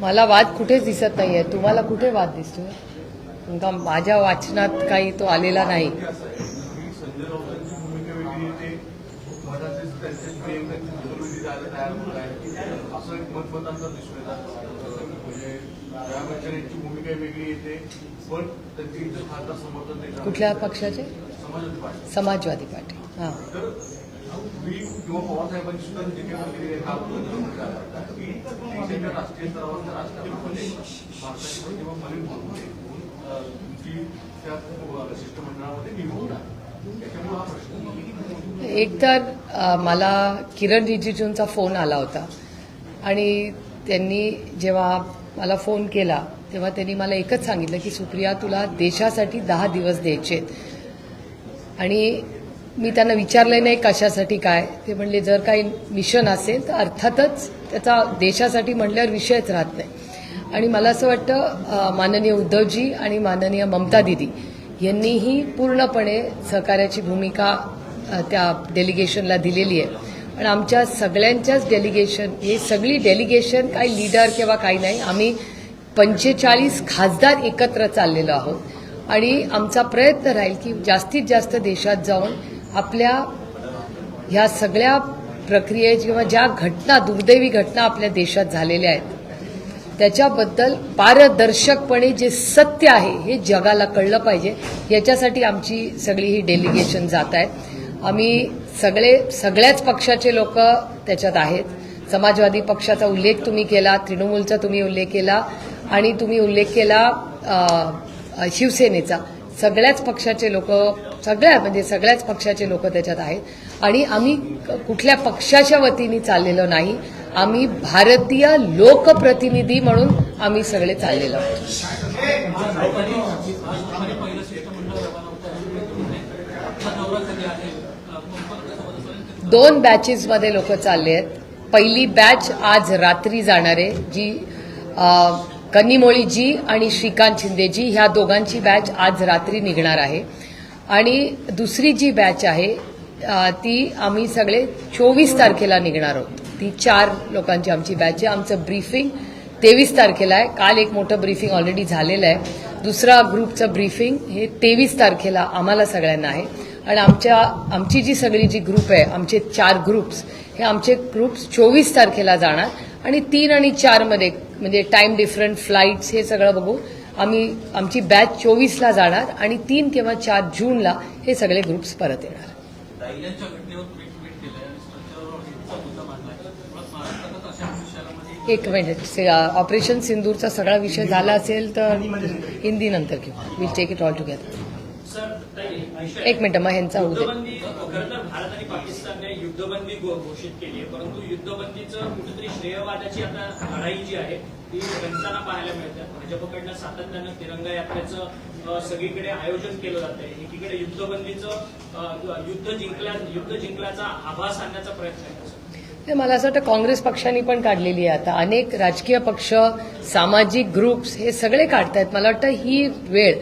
मला वाद कुठेच दिसत नाहीये. तुम्हाला कुठे वाद दिसतोय? तुमका माझ्या वाचनात काही तो आलेला नाही. कुठल्या पक्षाचे? समाजवादी पार्टी. हां, किंवा पवारसाहेबांची सुद्धा जे काही मंत्री काम राष्ट्रीय स्तरावर राष्ट्रपती भारताची किंवा मलिन त्या शिष्टमंडळामध्ये निवडून त्याच्यामुळे हा प्रश्न. एक तर मला किरण रिजिजूंचा फोन आला होता आणि त्यांनी जेव्हा मला फोन केला तेव्हा त्यांनी मला एकच सांगितलं की सुप्रिया तुला देशासाठी 10 दिवस द्यायचे आणि मी त्यांना विचारलं नाही कशासाठी काय. ते म्हणले जर काही मिशन असेल तर अर्थातच त्याचा देशासाठी म्हटल्यावर विषयच राहत नाही. आणि मला असं वाटतं माननीय उद्धवजी आणि माननीय ममता दिदी यांनीही पूर्णपणे सहकार्याची भूमिका त्या डेलिगेशनला दिलेली आहे. पण आमच्या सगळ्यांच्याच डेलिगेशन हे सगळी डेलिगेशन काही लीडर किंवा काही नाही. आम्ही 45 खासदार एकत्र चाललेलो आहोत आणि आमचा प्रयत्न राहील की जास्तीत जास्त देशात जाऊन आपल्या ह्या सगळ्या प्रक्रिये किंवा ज्या घटना दुर्दैवी घटना आपल्या देशात झालेल्या आहेत त्याच्याबद्दल पारदर्शकपणे जे सत्य आहे हे जगाला कळलं पाहिजे. याच्यासाठी आमची सगळी ही डेलिगेशन जात आहेत. आम्ही सगळ्याच पक्षाचे लोक त्याच्यात आहेत. समाजवादी पक्षाचा उल्लेख तुम्ही केला, तृणमूलचा तुम्ही उल्लेख केला आणि तुम्ही उल्लेख केला शिवसेनेचा. सगळ्याच पक्षाचे लोक सगळ्याच पक्षाचे लोक त्याच्यात आहेत आणि आम्ही कुठल्या पक्षाच्या वतीने चाललेलो नाही. आम्ही भारतीय लोकप्रतिनिधी म्हणून आम्ही सगळे चाललेलो आहोत. 2 बॅचेसमध्ये लोक चालले आहेत. पहिली बॅच आज रात्री जाणार आहे जी कन्निमोळीजी आणि श्रीकांत शिंदेजी ह्या दोघांची बॅच आज रात्री निघणार आहे. आणि दुसरी जी बॅच आहे ती आम्ही सगळे 24 तारखेला निघणार आहोत. ती 4 लोकांची आमची बॅच आहे. आमचं ब्रीफिंग 23 तारखेला आहे. काल एक मोठं ब्रीफिंग ऑलरेडी झालेलं आहे. दुसरा ग्रुपचं ब्रीफिंग हे 23 तारखेला आम्हाला सगळ्यांना आहे. आणि आमची जी सगळी जी ग्रुप आहे आमचे 4 ग्रुप्स हे आमचे ग्रुप्स 24 तारखेला जाणार आणि 3 आणि 4 मध्ये म्हणजे टाइम डिफरंट फ्लाईट्स हे सगळं बघू आमची बॅच 24ला जाणार आणि 3 किंवा 4 जूनला हे सगळे ग्रुप्स परत येणार. एक मिनिट, ऑपरेशन सिंदूरचा सगळा विषय झाला असेल तर हिंदी नंतर घेऊ. Will take it all together. एक मिनिट मग ह्यांचा युद्धबंदी खरं तर भारत आणि पाकिस्तानने युद्धबंदी घोषित केली आहे, परंतु युद्धबंदीचं कुठेतरी श्रेयवादाची आता लढाई जी आहे ती रंगताना पाहायला मिळते. भाजपकडनं सातत्यानं तिरंगा यात्रेचं सगळीकडे आयोजन केलं जात आहे. एकीकडे युद्धबंदीचं युद्ध जिंकल्याचा आभास आणण्याचा प्रयत्न आहे. मला असं वाटतं काँग्रेस पक्षांनी पण काढलेली आहे. आता अनेक राजकीय पक्ष सामाजिक ग्रुप्स हे सगळे काढतायत. मला वाटतं ही वेळ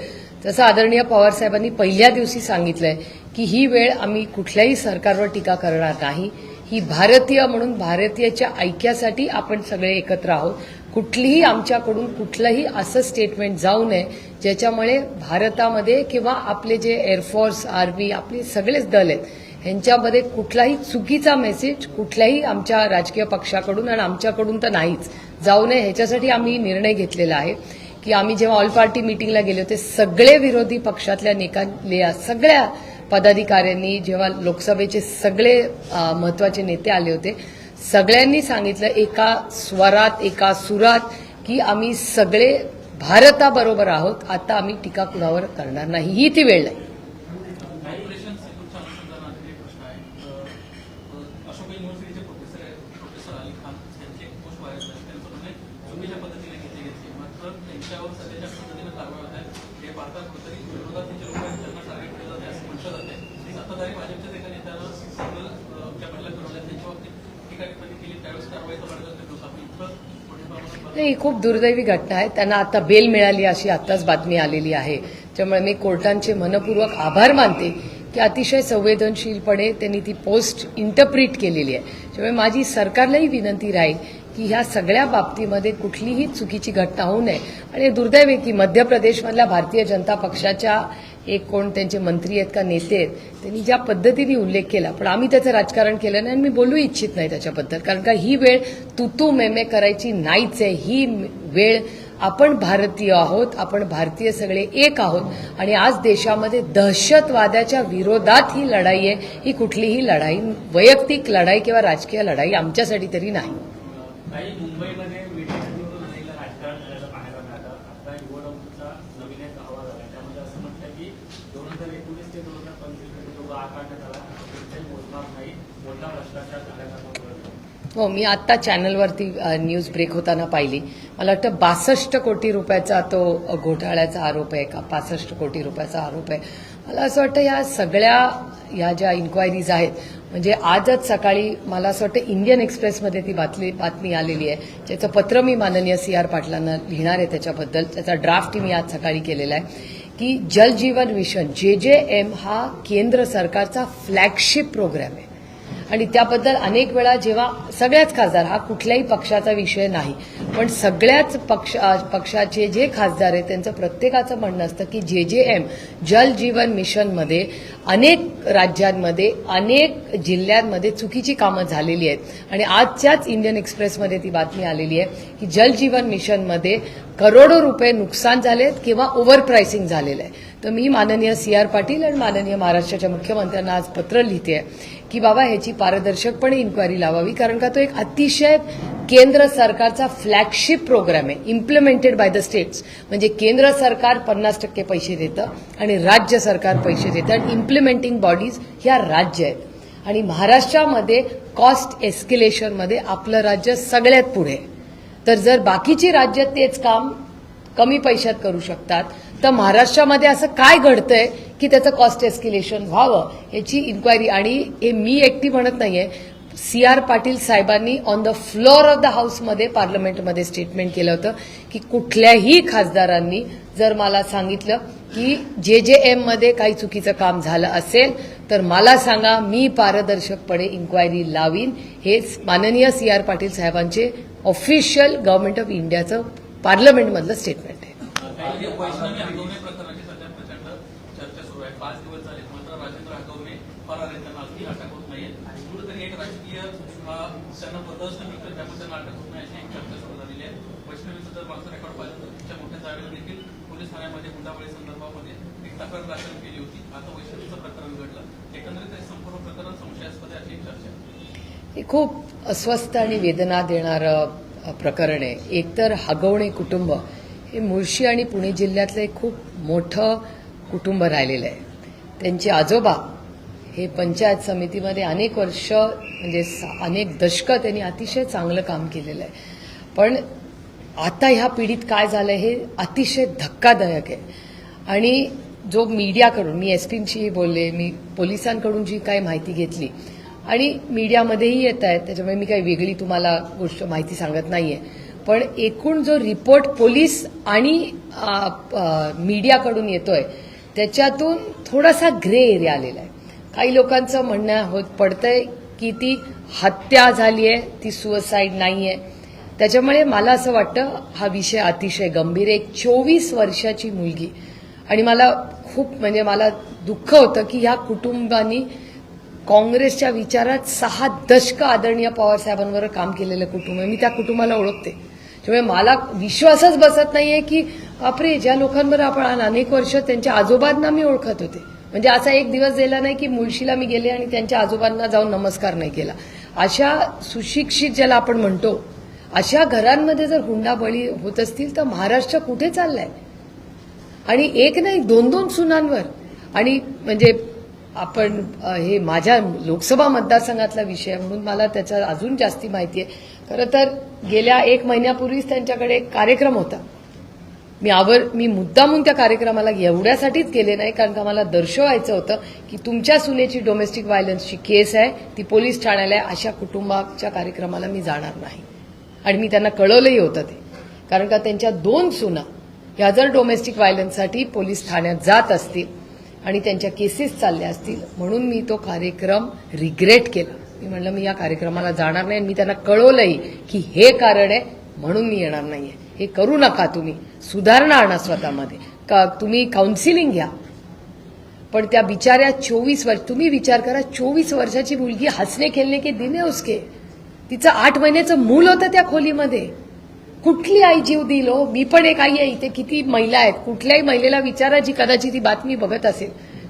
जसं आदरणीय पवारसाहेबांनी पहिल्या दिवशी सांगितलंय की ही वेळ आम्ही कुठल्याही सरकारवर टीका करणार नाही. ही भारतीय म्हणून भारतीयाच्या ऐक्यासाठी आपण सगळे एकत्र आहोत. कुठलीही आमच्याकडून कुठलंही असं स्टेटमेंट जाऊ नये ज्याच्यामुळे भारतामध्ये किंवा आपले जे एअरफोर्स आर्मी आपले सगळेच दल आहेत ह्यांच्यामध्ये कुठलाही चुकीचा मेसेज कुठल्याही आमच्या राजकीय पक्षाकडून आणि आमच्याकडून तर नाहीच जाऊ नये. ह्याच्यासाठी आम्ही निर्णय घेतलेला आहे की आम्ही जेव्हा ऑल पार्टी मीटिंगला गेले होते सगळे विरोधी पक्षातल्या सगळ्या पदाधिकाऱ्यांनी जेव्हा लोकसभेचे सगळे महत्वाचे नेते आले होते सगळ्यांनी सांगितलं एका स्वरात एका सुरात की आम्ही सगळे भारताबरोबर आहोत. आता आम्ही टीका कुणावर करणार नाही. ही ती वेळ नाही. ही खूप दुर्दैवी घटना आहे. त्यांना आता बेल मिळाली अशी आताच बातमी आलेली आहे. त्यामुळे मी कोर्टांचे मनपूर्वक आभार मानते की अतिशय संवेदनशीलपणे त्यांनी ती पोस्ट इंटरप्रिट केलेली आहे. त्यामुळे माझी सरकारलाही विनंती राहील की की ह्या सगळ्या बाबतीमध्ये कुठलीही चुकीची घटना होऊ नये. आणि दुर्दैव आहे की मध्य प्रदेशमधल्या भारतीय जनता पक्षाच्या एक कोण त्यांचे मंत्री आहेत का नेते आहेत त्यांनी ज्या पद्धतीने उल्लेख केला, पण आम्ही त्याचं राजकारण केलं नाही आणि मी बोलू इच्छित नाही त्याच्याबद्दल. कारण का ही वेळ तू मेमे करायची नाहीच आहे. ही वेळ आपण भारतीय आहोत, आपण भारतीय सगळे एक आहोत आणि आज देशामध्ये दहशतवादाच्या विरोधात ही लढाई आहे. ही कुठलीही लढाई वैयक्तिक लढाई किंवा राजकीय लढाई आमच्यासाठी तरी नाही. काही मुंबईमध्ये मीडियावरून अनेकदा राजकारण झालेलं पाहायला मिळालं. आता निवडणुकीचा नवीन एक अहवाल आला, त्यामध्ये असं म्हटलं की 2019 ते 2025 मध्ये जो आकारण्यात आला त्याचे मोजमाप नाही, मोठा भ्रष्टाचार झाल्याचा हो, मी आत्ता चॅनलवरती न्यूज ब्रेक होताना पाहिली. मला वाटतं 62 कोटी रुपयाचा तो घोटाळ्याचा आरोप आहे का 65 कोटी रुपयाचा आरोप आहे. मला असं वाटतं या सगळ्या ह्या ज्या इन्क्वायरीज आहेत, म्हणजे आजच सकाळी मला असं वाटतं इंडियन एक्सप्रेसमध्ये ती बातमी आलेली आहे, ज्याचं पत्र मी माननीय CR पाटलांना लिहिणार आहे. त्याच्याबद्दल त्याचा ड्राफ्ट मी आज सकाळी केलेला आहे की जल जीवन मिशन JJM हा केंद्र सरकारचा फ्लॅगशिप प्रोग्राम आहे. आणि त्याबद्दल अनेक वेळा जेव्हा सगळ्याच खासदार, हा कुठल्याही पक्षाचा विषय नाही, पण सगळ्याच पक्षाचे जे खासदार आहेत त्यांचं प्रत्येकाचं म्हणणं असतं की JJM जल जीवन मिशनमध्ये अनेक राज्यांमध्ये अनेक जिल्ह्यांमध्ये चुकीची कामं झालेली आहेत. आणि आजच्याच इंडियन एक्सप्रेसमध्ये ती बातमी आलेली आहे की जल जीवन मिशनमध्ये करोडो रुपये नुकसान झालेत किंवा ओव्हर प्राइसिंग झालेलं आहे. तर मी माननीय CR पाटील आणि माननीय महाराष्ट्राच्या मुख्यमंत्र्यांना आज पत्र लिहिते की बाबा ह्याची पारदर्शकपणे इन्क्वायरी लावावी. कारण का तो एक अतिशय केंद्र सरकारचा फ्लॅगशिप प्रोग्राम आहे, इम्प्लिमेंटेड बाय द स्टेट्स. म्हणजे केंद्र सरकार 50% पैसे देतं आणि राज्य सरकार पैसे देतं आणि इम्प्लिमेंटिंग बॉडीज ह्या राज्य आहेत. आणि महाराष्ट्रामध्ये कॉस्ट एस्केलेशनमध्ये आपलं राज्य सगळ्यात पुढे आहे. तर जर बाकीची राज्य तेच काम कमी पैशात करू शकतात, तर महाराष्ट्रामध्ये असं काय घडतंय की त्याचं कॉस्ट एस्केलेशन व्हावं याची इन्क्वायरी. आणि हे मी एकटी म्हणत नाहीये, CR पाटील साहेबांनी on the floor of the हाऊसमध्ये पार्लमेंटमध्ये स्टेटमेंट केलं होतं की कुठल्याही खासदारांनी जर मला सांगितलं की JJM मध्ये काही चुकीचं काम झालं असेल तर मला सांगा, मी पारदर्शकपणे इन्क्वायरी लावीन. हे माननीय CR पाटील साहेबांचे ऑफिशियल गव्हर्नमेंट ऑफ इंडियाचं पार्लमेंटमधलं स्टेटमेंट आहे. वैष्णवी हगवणे प्रकरणाची सध्या प्रचंड चर्चा सुरू आहे. 5 दिवस झाले मात्र राजेंद्र हगवणे फरार आहेत, त्यांना अजूनही अटक होत नाहीये. कुठेतरी एक राजकीय त्यांना प्रदर्शन मिळतं त्यामुळे त्यांना अटक होत नाही अशी एक चर्चा सुरू झालेली आहे. वैष्णवीचं जर मागचं रेकॉर्ड पाहिलं तर तिच्या मोठ्या जावेला देखील पोलीस ठाण्यामध्ये हुंडाबळी संदर्भामध्ये एक तक्रार दाखल केली होती. आता वैष्णवीचं प्रकरण घडलं. एकंदरीत हे संपूर्ण प्रकरण संशयास्पद आहे अशी एक चर्चा आहे. हे खूप अस्वस्थ आणि वेदना देणारं प्रकरण आहे. एकतर हगवणे कुटुंब हे मुळशी आणि पुणे जिल्ह्यातलं एक खूप मोठं कुटुंब राहिलेलं आहे. त्यांचे आजोबा हे पंचायत समितीमध्ये अनेक वर्ष म्हणजे अनेक दशकं त्यांनी अतिशय चांगलं काम केलेलं आहे. पण आता ह्या पिढीत काय झालंय हे अतिशय धक्कादायक आहे. आणि जो मीडियाकडून, मी SPंशीही बोलले, मी पोलिसांकडून जी काही माहिती घेतली आणि मीडियामध्येही येत आहेत, त्याच्यामुळे मी काही वेगळी तुम्हाला गोष्ट माहिती सांगत नाहीये. पण एकूण जो रिपोर्ट पोलीस आणि मीडियाकडून येतोय त्याच्यातून थोडासा ग्रे एरिया आलेला आहे. काही लोकांचं म्हणणं पडतंय की ती हत्या झाली आहे, ती सुसाईड नाहीये. त्याच्यामुळे मला असं वाटतं हा विषय अतिशय गंभीर आहे. एक 24 वर्षाची मुलगी, आणि मला खूप म्हणजे मला दुःख होतं की ह्या कुटुंबांनी काँग्रेसच्या विचारात 6 दशकं आदरणीय पवार साहेबांवर काम केलेलं कुटुंब आहे. मी त्या कुटुंबाला ओळखते. त्यामुळे मला विश्वासच बसत नाहीये की बापरे, ज्या लोकांवर आपण अनेक वर्ष त्यांच्या आजोबांना मी ओळखत होते, म्हणजे असा एक दिवस गेला नाही की मुळशीला मी गेले आणि त्यांच्या आजोबांना जाऊन नमस्कार नाही केला. अशा सुशिक्षित ज्याला आपण म्हणतो अशा घरांमध्ये जर हुंडाबळी होत असतील तर महाराष्ट्र कुठे चाललाय? आणि एक नाही 2-2 सुनांवर. आणि म्हणजे आपण हे माझ्या लोकसभा मतदारसंघातला विषय म्हणून मला त्याचा अजून जास्ती माहिती आहे. खरं तर गेल्या 1 महिन्यापूर्वीच त्यांच्याकडे एक कार्यक्रम होता. मी मुद्दामून त्या कार्यक्रमाला एवढ्यासाठीच गेले नाही, कारण का मला दर्शवायचं होतं की तुमच्या सुनेची डोमेस्टिक व्हायलन्सची केस आहे, ती पोलीस ठाण्याला आहे, अशा कुटुंबाच्या कार्यक्रमाला मी जाणार नाही. आणि मी त्यांना कळवलंही होतं ते, कारण का त्यांच्या 2 सुना ह्या जर डोमेस्टिक व्हायलन्ससाठी पोलीस ठाण्यात जात असतील आणि त्यांच्या केसेस चालल्या असतील, म्हणून मी तो कार्यक्रम रिग्रेट केला. मी म्हणलं मी या कार्यक्रमाला जाणार नाही. मी त्यांना कळवलंही की हे कारण आहे म्हणून मी येणार नाहीये. हे करू नका, तुम्ही सुधारणा आणा स्वतःमध्ये, तुम्ही काउन्सिलिंग घ्या. पण त्या बिचाऱ्या 24 वर्ष, तुम्ही विचार करा, 24 वर्षाची मुलगी हसने खेळणे के दिन है उसके, तिचं 8 महिन्याचं मूल होतं त्या खोलीमध्ये. कुठली आई जीव दिल हो? मी पण एक आई आहे, इथे किती महिला आहेत, कुठल्याही महिलेला विचारा जी कदाचित ही बातमी बघत असेल,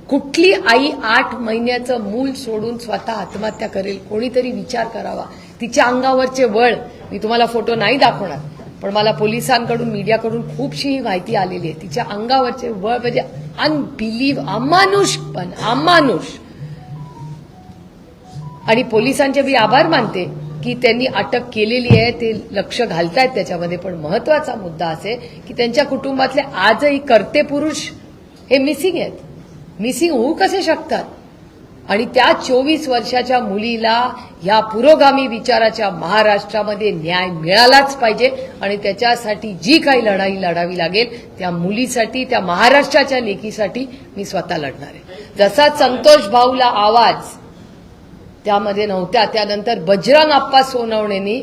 कुठली आई 8 महिन्याचं मूल सोडून स्वतः आत्महत्या करेल? कोणीतरी विचार करावा. तिच्या अंगावरचे वळ, मी तुम्हाला फोटो नाही दाखवणार, पण मला पोलिसांकडून, मीडियाकडून खूपशी ही माहिती आलेली आहे. तिच्या अंगावरचे वळ म्हणजे अमानुष, पण अमानुष. आणि पोलिसांचे मी आभार मानते की त्यांनी अटक केलेली आहे, ते लक्ष घालतायत त्याच्यामध्ये. पण महत्वाचा मुद्दा असे की त्यांच्या कुटुंबातले आजही कर्ते पुरुष हे मिसिंग आहेत. मिसिंग होऊ कसे शकतात? आणि त्या 24 वर्षाच्या मुलीला या पुरोगामी विचाराच्या महाराष्ट्रामध्ये न्याय मिळालाच पाहिजे. आणि त्याच्यासाठी जी काही लढाई लढावी लागेल, त्या मुलीसाठी, त्या महाराष्ट्राच्या लेकीसाठी मी स्वतः लढणार आहे. जसा संतोष भाऊला आवाज त्यामध्ये नव्हत्या, त्यानंतर बजरंग अप्पा सोनवणेंनी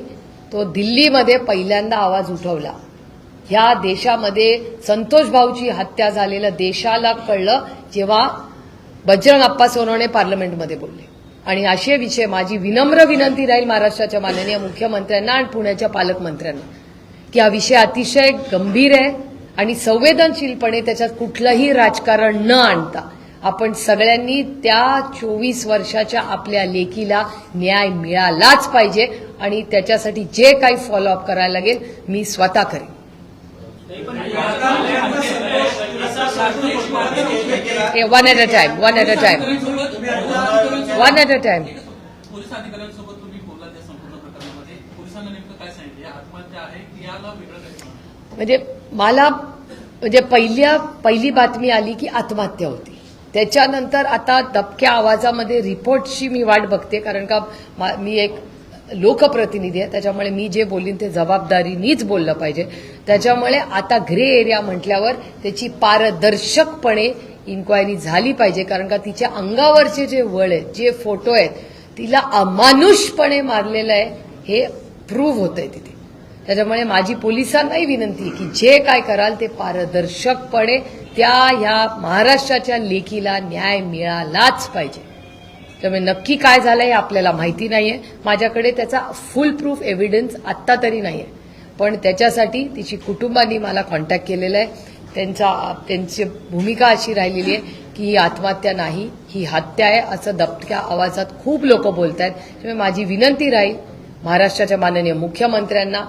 तो दिल्लीमध्ये पहिल्यांदा आवाज उठवला. ह्या देशामध्ये संतोष भाऊची हत्या झालेलं देशाला कळलं जेव्हा बजरंग अप्पा सोनवणे पार्लमेंटमध्ये बोलले. आणि असे विषय, माझी विनम्र विनंती राहील महाराष्ट्राच्या माननीय मुख्यमंत्र्यांना आणि पुण्याच्या पालकमंत्र्यांना की हा विषय अतिशय गंभीर आहे आणि संवेदनशीलपणे त्याच्यात कुठलंही राजकारण न आणता आपण सगळ्यांनी त्या 24 वर्षाच्या आपल्या लेकीला न्याय मिळालाच पाहिजे. आणि त्याच्यासाठी जे काही फॉलोअप करायला लागेल मी स्वतः करेन. One at a time. Police अधिकाऱ्यांसोबत तुम्ही बोलला त्या संपूर्ण प्रकरणामध्ये, पोलिसांना नेमकं काय सांगितलं? या आत्महत्या आहे की याला वेगळं काही? म्हणजे मला पहिली बातमी आली की आत्महत्या होती. त्याच्यानंतर आता दबक्या आवाजामध्ये रिपोर्टची मी वाट बघते, कारण का मी एक लोकप्रतिनिधी आहे, त्याच्यामुळे मी जे बोलीन ते जबाबदारीनीच बोललं पाहिजे. त्याच्यामुळे आता ग्रे एरिया म्हटल्यावर त्याची पारदर्शकपणे इन्क्वायरी झाली पाहिजे, कारण का तिच्या अंगावरचे जे वळ आहेत, जे फोटो आहेत, तिला अमानुषपणे मारलेलं आहे हे प्रूव्ह होतंय तिथे. त्याच्यामुळे माझी पोलिसांनाही विनंती की जे काय कराल ते पारदर्शकपणे ह्या महाराष्ट्राच्या लेकीला न्याय मिळालाच पाहिजे. त्यामुळे नक्की काय झालंय हे आपल्याला माहिती नाहीये. माझ्याकडे त्याचा फुल प्रूफ एव्हिडन्स आत्ता तरी नाहीये, पण त्याच्यासाठी तिची कुटुंबांनी मला कॉन्टॅक्ट केलेला आहे. त्यांची भूमिका अशी राहिलेली आहे की ही आत्महत्या नाही, ही हत्या आहे, असं दबक्या आवाजात खूप लोक बोलत आहेत. त्यामुळे माझी विनंती राहील महाराष्ट्राच्या माननीय मुख्यमंत्र्यांना,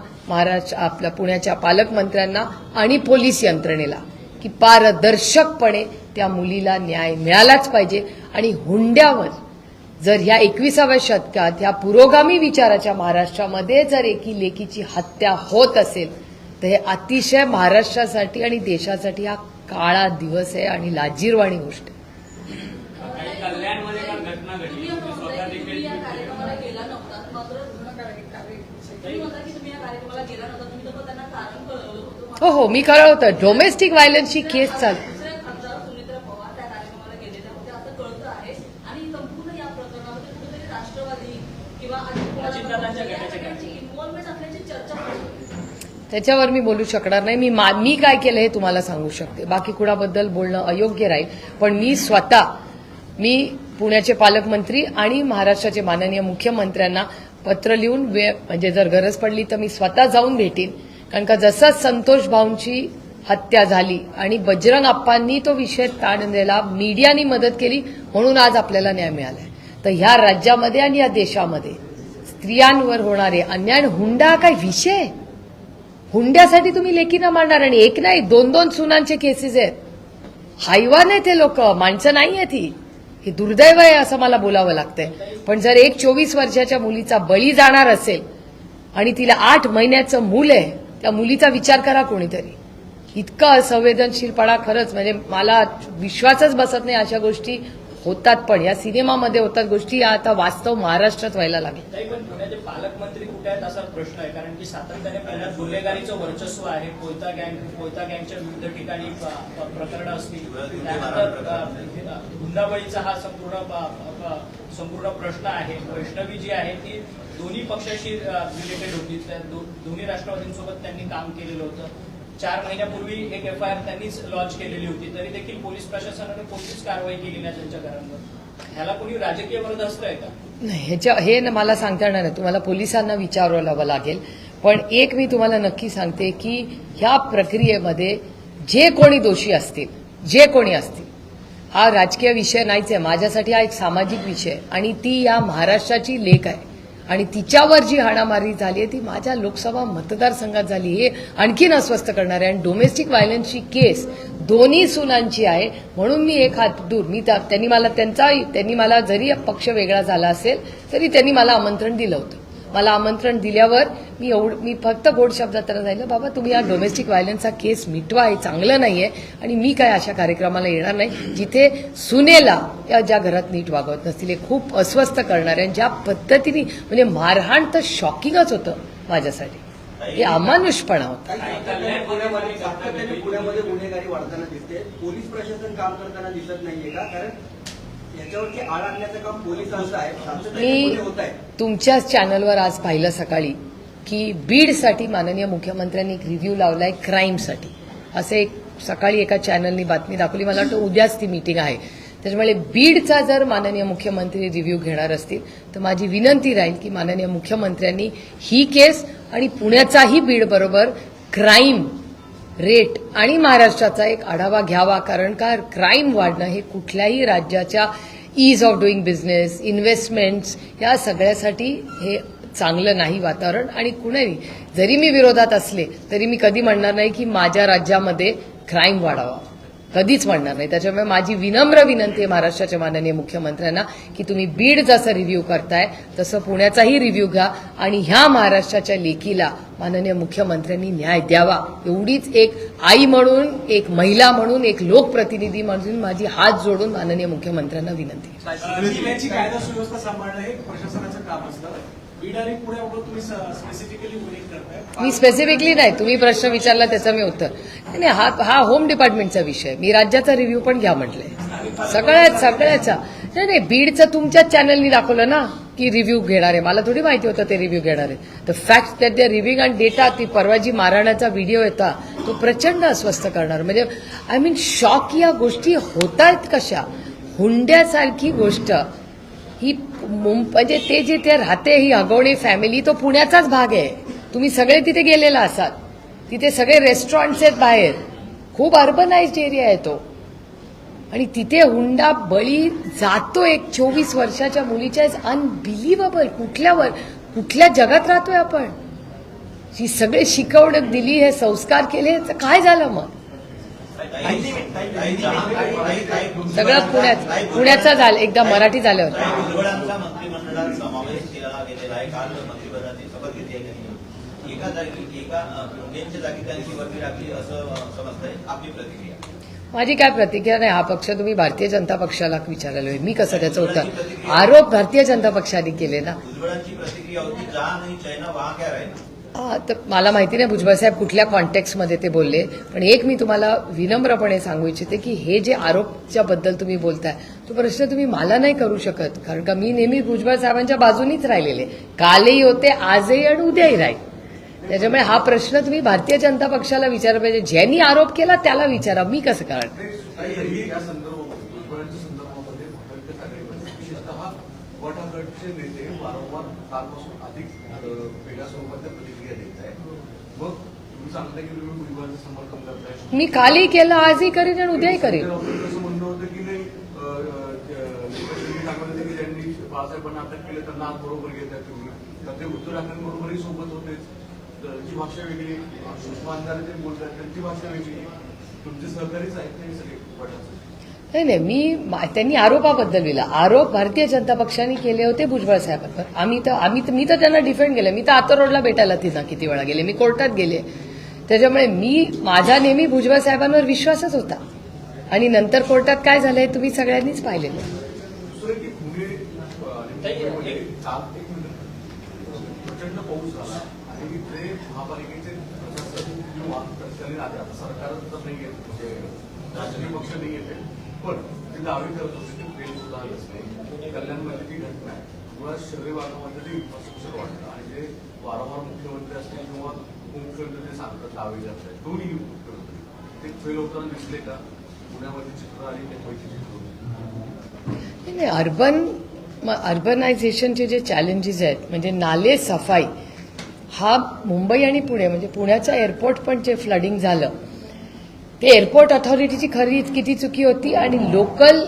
आपल्या पुण्याच्या पालकमंत्र्यांना आणि पोलीस यंत्रणेला की पारदर्शकपणे त्या मुलीला न्याय मिळालाच पाहिजे. आणि हुंड्यावर जर ह्या 21व्या शतकात ह्या पुरोगामी विचाराच्या महाराष्ट्रामध्ये जर एकी लेकीची हत्या होत असेल तर हे अतिशय महाराष्ट्रासाठी आणि देशासाठी हा काळा दिवस आहे आणि लाजिरवाणी गोष्ट आहे. कल्याणमध्ये काल घटना घडली, स्वतः देखील हो, मी कळवतं. डोमेस्टिक व्हायलन्सची केस चालू. त्याच्यावर मी बोलू शकणार नाही. मी काय केलं हे तुम्हाला सांगू शकते, बाकी कुणाबद्दल बोलणं अयोग्य राहील. पण मी पुण्याचे पालकमंत्री आणि महाराष्ट्राचे माननीय मुख्यमंत्र्यांना पत्र लिहून म्हणजे जर गरज पडली तर मी स्वतः जाऊन भेटीन. कारण का जसं संतोष भाऊंची हत्या झाली आणि बजरंग अप्पांनी तो विषय ताण दिला, मीडियानी मदत केली, म्हणून आज आपल्याला न्याय मिळालाय. तर ह्या राज्यामध्ये आणि या देशामध्ये स्त्रियांवर होणारे अन्याय, हुंडा काय विषय? हुंड्यासाठी तुम्ही लेकीना मारणार, आणि एक नाही 2-2 सुनांचे केसेस आहेत. हैवान आहे ते लोक, माणसं नाही आहेत ही. हे दुर्दैव आहे असं मला बोलावं लागतंय. पण जर एक 24 वर्षाच्या मुलीचा बळी जाणार असेल आणि तिला 8 महिन्याचं मूल आहे, त्या मुलीचा विचार करा कोणीतरी. इतका असंवेदनशीलपणा खरंच म्हणजे मला विश्वासच बसत नाही अशा गोष्टी होतात, पण या सिनेमामध्ये होतात गोष्टी या आता वास्तव महाराष्ट्रात व्हायला लागल्या. नाही, पण पुण्याचे पालकमंत्री कुठे आहेत असा प्रश्न आहे, कारण की सातत्याने पुण्यात गुन्हेगारीचं वर्चस्व आहे. कोयता गँगच्या विविध ठिकाणी प्रकरणं असतील, त्यानंतर हुंडाबळीचा हा संपूर्ण प्रश्न आहे. वैष्णवी जी आहे ती दोन्ही पक्षाशी रिलेटेड होती. दोन्ही राष्ट्रवादींसोबत त्यांनी काम केलेलं होतं. 4 महिन्यापूर्वी एक FIR त्यांनीच लॉन्च केलेली होती, तरी देखील पोलीस प्रशासनाने कोणतीच कारवाई केली नाही त्यांच्या घरांवर. ह्याला कोणी राजकीय वरदहस्त आहे का? नाही, हे मला सांगता येणार नाही, तुम्हाला पोलिसांना विचारावं लागेल. पण एक मी तुम्हाला नक्की सांगते की ह्या प्रक्रियेमध्ये जे कोणी दोषी असतील, जे कोणी असतील, हा राजकीय विषय नाहीच आहे. माझ्यासाठी हा एक सामाजिक विषय आहे आणि ती या महाराष्ट्राची लेक आहे आणि तिच्यावर जी हाणामारी झाली आहे ती माझ्या लोकसभा मतदारसंघात झाली. हे आणखीन अस्वस्थ करणार आहे. आणि डोमेस्टिक व्हायलन्सची केस दोन्ही सुनांची आहे, म्हणून मी एक हात दूर. त्यांनी मला जरी पक्ष वेगळा झाला असेल तरी त्यांनी मला आमंत्रण दिलं होतं. मला आमंत्रण दिल्यावर मी फक्त गोड शब्दात त्यांना सांगितलं, बाबा तुम्ही या डोमेस्टिक व्हायलन्सचा केस मिटवा, हे चांगलं नाहीये आणि मी काय अशा कार्यक्रमाला येणार नाही जिथे सुनेला या ज्या घरात नीट वागवत नसतील. हे खूप अस्वस्थ करणार आहे. ज्या पद्धतीने म्हणजे मारहाण तर शॉकिंगच होतं माझ्यासाठी. हे अमानुषपणा होता. पुण्यामध्ये गुन्हेगारी वाढताना दिसते. पोलीस प्रशासन काम करताना दिसत नाहीये का? कारण याच्यावरती आळा आणण्याचं काम पोलिसांचं आहे. मी तुमच्याच चॅनलवर आज पाहिलं सकाळी की बीडसाठी माननीय मुख्यमंत्र्यांनी एक रिव्ह्यू लावलाय क्राईमसाठी. असे एक सकाळी एका चॅनलनी बातमी दाखवली. मला वाटतं उद्याच ती मीटिंग आहे. त्याच्यामुळे बीडचा जर माननीय मुख्यमंत्री रिव्ह्यू घेणार असतील तर माझी विनंती राहील की माननीय मुख्यमंत्र्यांनी ही केस आणि पुण्याचाही बीड बरोबर क्राईम रेट आणि महाराष्ट्राचा एक आढावा घ्यावा. कारण का क्राईम वाढणं हे कुठल्याही राज्याच्या ईज ऑफ डुईंग बिझनेस, इन्व्हेस्टमेंट्स या सगळ्यासाठी हे चांगलं नाही वातावरण. आणि कुणीही जरी मी विरोधात असले तरी मी कधी म्हणणार नाही की माझ्या राज्यामध्ये क्राईम वाढावा, कधीच म्हणणार नाही. त्याच्यामुळे माझी विनम्र विनंती आहे महाराष्ट्राच्या माननीय मुख्यमंत्र्यांना की तुम्ही बीड जसं रिव्ह्यू करताय तसं पुण्याचाही रिव्ह्यू घ्या आणि ह्या महाराष्ट्राच्या लेकीला माननीय मुख्यमंत्र्यांनी न्याय द्यावा. एवढीच एक आई म्हणून, एक महिला म्हणून, एक लोकप्रतिनिधी म्हणून माझी हात जोडून माननीय मुख्यमंत्र्यांना विनंती. जिल्ह्याची कायदा सुव्यवस्था सांभाळणं हे प्रशासनाचं काम असतं. बीड आणि पुण्याबाबत तुम्ही स्पेसिफिकली उल्लेख करताय. मी स्पेसिफिकली नाही, तुम्ही प्रश्न विचारला त्याचं मी उत्तर नाही. हा होम डिपार्टमेंटचा विषय. मी राज्याचा रिव्ह्यू पण घ्या म्हटलंय सगळ्याचा. नाही, बीडचं तुमच्याच चॅनलनी दाखवलं ना की रिव्ह्यू घेणार आहे. मला थोडी माहिती होतं ते रिव्ह्यू घेणार आहे. The fact that they are reviewing and data. ती परवा जी मारहाणाचा व्हिडिओ येता तो प्रचंड अस्वस्थ करणार. म्हणजे आय मीन शॉक. या गोष्टी होत आहेत कशा? हुंड्यासारखी गोष्ट ही म्हणजे ते जे ते राहते ही अगवणे फॅमिली, तो पुण्याचाच भाग आहे. तुम्ही सगळे तिथे गेलेला असाल. तिथे सगळे रेस्टॉरंट्स आहेत बाहेर. खूप अर्बनाइज्ड एरिया आहे तो. आणि तिथे हुंडा बळी जातो एक 24 वर्षाच्या मुलीच्या. Is unbelievable. कुठल्या जगात राहतोय आपण? ही सगळे शिकवणूक दिली, हे संस्कार केले, तर काय झालं मग? सगळं पुण्याचा झालं. एकदा मराठी झाल्यावर भुजबळांचा मंत्रिमंडळात समावेश केला गेलेला आहे. काल मंत्रिपदाची शपथ घेतली आहे. एका मुंडेंच्या जागी त्यांची वर्दी राखली असं समजतंय. आपली प्रतिक्रिया? माझी काय प्रतिक्रिया नाही. हा पक्ष तुम्ही भारतीय जनता पक्षाला विचारायला मी कसं त्याचं उत्तर? आरोप भारतीय जनता पक्षाने केले ना. भुजबळांची प्रतिक्रिया होती, जहा नाही चायना वहा क्या राहिला. तर मला माहिती नाही भुजबळ साहेब कुठल्या कॉन्टेक्स्टमध्ये ते बोलले. पण एक मी तुम्हाला विनम्रपणे सांगू इच्छिते की हे जे आरोपच्या बद्दल तुम्ही बोलताय तो प्रश्न तुम्ही मला नाही करू शकत. कारण का मी नेहमी भुजबळ साहेबांच्या बाजूनीच राहिलेले. कालही होते, आजही आणि उद्याही राहील. त्याच्यामुळे हा प्रश्न तुम्ही भारतीय जनता पक्षाला विचारला पाहिजे. ज्यांनी आरोप केला त्याला विचारा. मी कसं करणार? या संदर्भामध्ये भुजबळांच्या संदर्भामध्ये महाविकास आघाडीमध्ये विशेषतः वटागटचे नेते वारंवार कालपासून अधिक वेगळ्या स्वरूपाच्या प्रतिक्रिया देत आहेत. मग तुम्ही सांगता की तुम्ही भुजबळांचं समर्थन करताय. मी कालही केलं, आजही करीन आणि उद्याही करीन. असं म्हणणं होतं की नाही, सांगत की ज्यांनी बाळासाहेबांना अटक केलं त्यांना आज बरोबर घेतात तुम्ही. तर ते उद्धव ठाकरेंबरोबरही सोबत होतेच. जी भाषा वेगळी, उस्मानदार जे बोलतात त्यांची भाषा वेगळी. तुमचे सहकारीच आहेत नाही सगळे वटाचे. नाही, त्यांनी आरोपाबद्दल लिहिला. आरोप भारतीय जनता पक्षाने केले होते भुजबळ साहेबांवर. मी तर त्यांना डिफेंड केलं. मी तर आतर रोडला भेटायला तिथं किती वेळा गेले, मी कोर्टात गेले. त्याच्यामुळे माझा नेहमी भुजबळ साहेबांवर विश्वासच होता. आणि नंतर कोर्टात काय झालंय तुम्ही सगळ्यांनीच पाहिलेलं. काल एक मिनिट प्रचंड पाऊस झाला आणि इथे महापालिकेचे प्रशासन किंवा तत्कालीन आले आता सरकार तर नाही येत म्हणजे राजकीय पक्ष नाही येते पण ते दावे करत होते ते ट्रेन सुद्धा आलंच नाही कल्याणमध्ये ती घटना आहे मुळात शहरी भागामध्ये ते इन्फ्रास्ट्रक्चर वाढतं आणि जे वारंवार मुख्यमंत्री असतील किंवा उपमुख्यमंत्री ते सांगतात दावे करतात दोन्ही मुख्यमंत्री ते फेल होताना दिसले का पुण्यामध्ये चित्र आणि मुंबईची चित्र अर्बनायझेशनचे जे चॅलेंजेस आहेत म्हणजे नाले सफाई हा मुंबई आणि पुणे म्हणजे पुण्याचं एअरपोर्ट पण जे फ्लडिंग झालं ते एअरपोर्ट ऑथॉरिटीची खरी किती चुकी होती आणि लोकल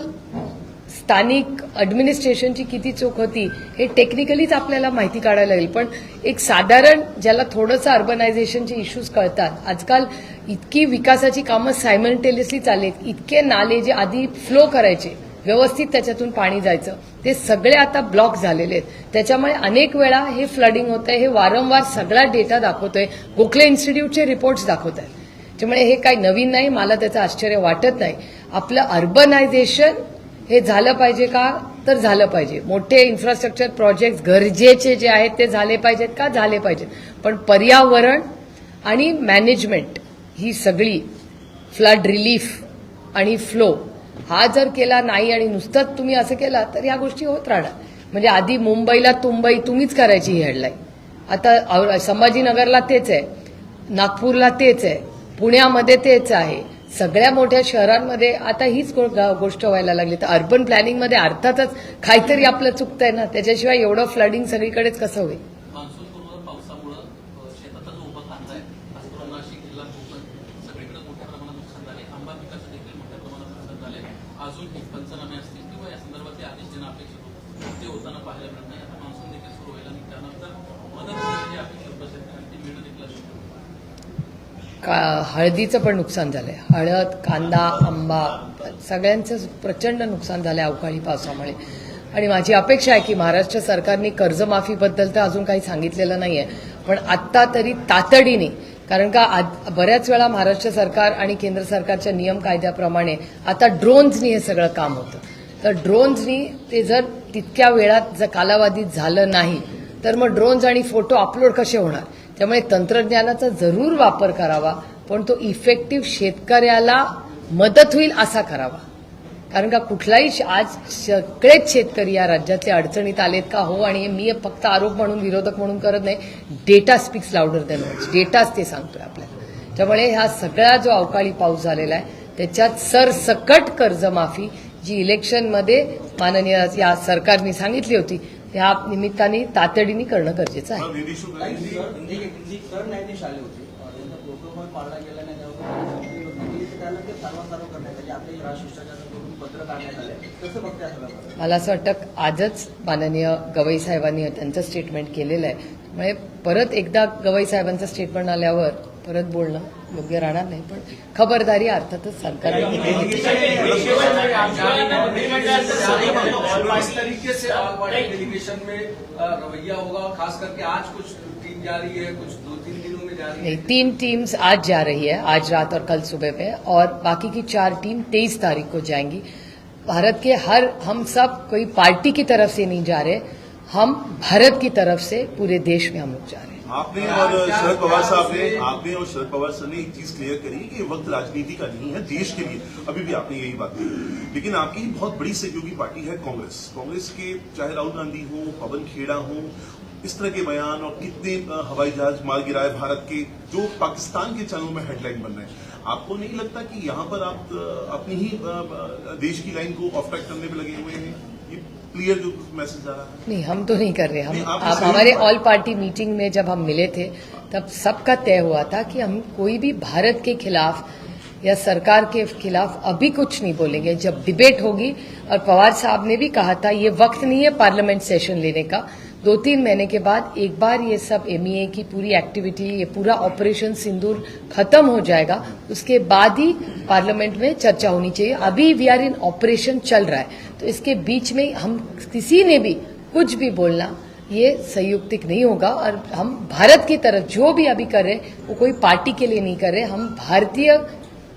स्थानिक ॲडमिनिस्ट्रेशनची किती चूक होती हे टेक्निकलीच आपल्याला माहिती काढायला लागेल पण एक साधारण ज्याला थोडंसं अर्बनायझेशनचे इश्यूज कळतात आजकाल इतकी विकासाची कामं सायमल्टेनियसली चाललेत इतके नाले जे आधी फ्लो करायचे व्यवस्थित त्याच्यातून पाणी जायचं ते सगळे आता ब्लॉक झालेले आहेत त्याच्यामुळे अनेक वेळा हे फ्लडिंग होत आहे हे वारंवार सगळा डेटा दाखवतोय गोखले इन्स्टिट्यूटचे रिपोर्ट्स दाखवत आहेत त्यामुळे हे काही नवीन नाही मला त्याचं आश्चर्य वाटत नाही आपलं अर्बनायझेशन हे झालं पाहिजे का तर झालं पाहिजे मोठे इन्फ्रास्ट्रक्चर प्रोजेक्ट गरजेचे जे आहेत ते झाले पाहिजेत का झाले पाहिजेत पण पर्यावरण आणि मॅनेजमेंट ही सगळी फ्लड रिलीफ आणि फ्लो हा जर केला नाही आणि नुसतंच तुम्ही असं केला तर या गोष्टी होत राहणार म्हणजे आधी मुंबईला तुंबई तुम्हीच करायची ही हेडलाईन आता संभाजीनगरला तेच आहे नागपूरला तेच आहे पुण्यामध्ये तेच आहे सगळ्या मोठ्या शहरांमध्ये आता हीच गोष्ट व्हायला लागली तर अर्बन प्लॅनिंगमध्ये अर्थातच काहीतरी आपलं चुकतंय ना त्याच्याशिवाय एवढं फ्लडिंग सगळीकडेच कसं होईल मान्सूनपूर्व पावसामुळे शेताचा जो उभा कांदा आहे खासकरून नाशिक जिल्हा कोकण सगळीकडे मोठ्या प्रमाणात नुकसान झाले आंबा पिकाचं देखील मोठ्या प्रमाणात नुकसान झाले अजून पंचनामे असतील किंवा या संदर्भातले आदेश देणं अपेक्षित होतं ते होताना पाहायला मिळत नाही आता मान्सून देखील सुरू व्हायला आणि त्यानंतर मदत जी अपेक्षित होतं शेतकऱ्यांना ती मिळणं देखील अपेक्षित हळदीचं पण नुकसान झालंय हळद कांदा आंबा सगळ्यांचं प्रचंड नुकसान झालंय अवकाळी पावसामुळे आणि माझी अपेक्षा आहे की महाराष्ट्र सरकारने कर्जमाफीबद्दल तर अजून काही सांगितलेलं नाहीये पण आत्ता तरी तातडीने कारण का बऱ्याच वेळा महाराष्ट्र सरकार आणि केंद्र सरकारच्या नियम कायद्याप्रमाणे आता ड्रोन्सनी हे सगळं काम होतं तर ड्रोन्सनी ते जर तितक्या वेळात जर कालावधीत झालं नाही तर मग ड्रोन्स आणि फोटो अपलोड कसे होणार त्यामुळे तंत्रज्ञानाचा जरूर वापर करावा पण तो इफेक्टिव्ह शेतकऱ्याला मदत होईल असा करावा कारण का कुठलाही आज सगळेच शेतकरी या राज्यातले अडचणीत आलेत का हो आणि मी फक्त आरोप म्हणून विरोधक म्हणून करत नाही data speaks louder than words डेटाच ते सांगतोय आपल्याला त्यामुळे हा सगळा जो अवकाळी पाऊस झालेला आहे त्याच्यात सरसकट कर्जमाफी जी इलेक्शनमध्ये माननीय या सरकारने सांगितली होती त्या निमित्ताने तातडीने करणं गरजेचं आहे सर नाही ते शाले होते प्रोटोकॉल पाळला गेला नाही त्याला ते सर्व करण्यासाठी आपल्या राष्ट्रशिष्टाचाराकडून पत्र काढण्यात आले कसं बघते असं मला असं वाटतं आजच माननीय गवई साहेबांनी त्यांचं स्टेटमेंट केलेलं आहे त्यामुळे परत एकदा गवई साहेबांचं स्टेटमेंट आल्यावर परत बोलणं योग्य राहणार नाही पण खबरदारी अर्थातच सरकारने इस तरीके से ऑल पार्टी डेलीगेशन में रवैया होगा खास करके आज कुछ टीम जा रही है कुछ 2-3 दिनों में जा रही है 3 टीम्स आज जा रही है आज रात और कल सुबह में और बाकी की 4 टीम 23 तारीख को जाएंगी भारत के हम सब कोई पार्टी की तरफ से नहीं जा रहे हम भारत की तरफ से पूरे देश में हम लोग जा रहे हैं आपने और शरद पवार साहब ने और शरद पवार सर ने एक चीज क्लियर करी कि ये वक्त राजनीति का नहीं है देश के लिए अभी भी आपने यही बात कही लेकिन आपकी बहुत बड़ी सहयोगी पार्टी है कांग्रेस के चाहे राहुल गांधी हो पवन खेड़ा हो इस तरह के बयान और कितने हवाई जहाज मार गिराए भारत के जो पाकिस्तान के चैनलों में हेडलाइन बन रहे हैं आपको नहीं लगता कि यहाँ पर आप अपनी ही देश की लाइन को ऑफ ट्रैक करने में लगे हुए हैं ये क्लियर जो मैसेज आ रहा है नहीं हम तो नहीं कर रहे नहीं, हम आप आप हमारे ऑल पार्टी मीटिंग में जब हम मिले थे तब सबका तय हुआ था कि हम कोई भी भारत के खिलाफ या सरकार के खिलाफ अभी कुछ नहीं बोलेंगे जब डिबेट होगी और पवार साहब ने भी कहा था ये वक्त नहीं है पार्लियामेंट सेशन लेने का 2-3 महीने के बाद एक बार ये सब MEA की पूरी एक्टिविटी ये पूरा ऑपरेशन सिंदूर खत्म हो जाएगा उसके बाद ही पार्लियामेंट में चर्चा होनी चाहिए अभी वी आर इन ऑपरेशन चल रहा है तो इसके बीच में हम किसी ने भी कुछ भी बोलना ये संयुक्तिक नहीं होगा और हम भारत की तरफ जो भी अभी कर रहे हैं वो कोई पार्टी के लिए नहीं कर रहे हम भारतीय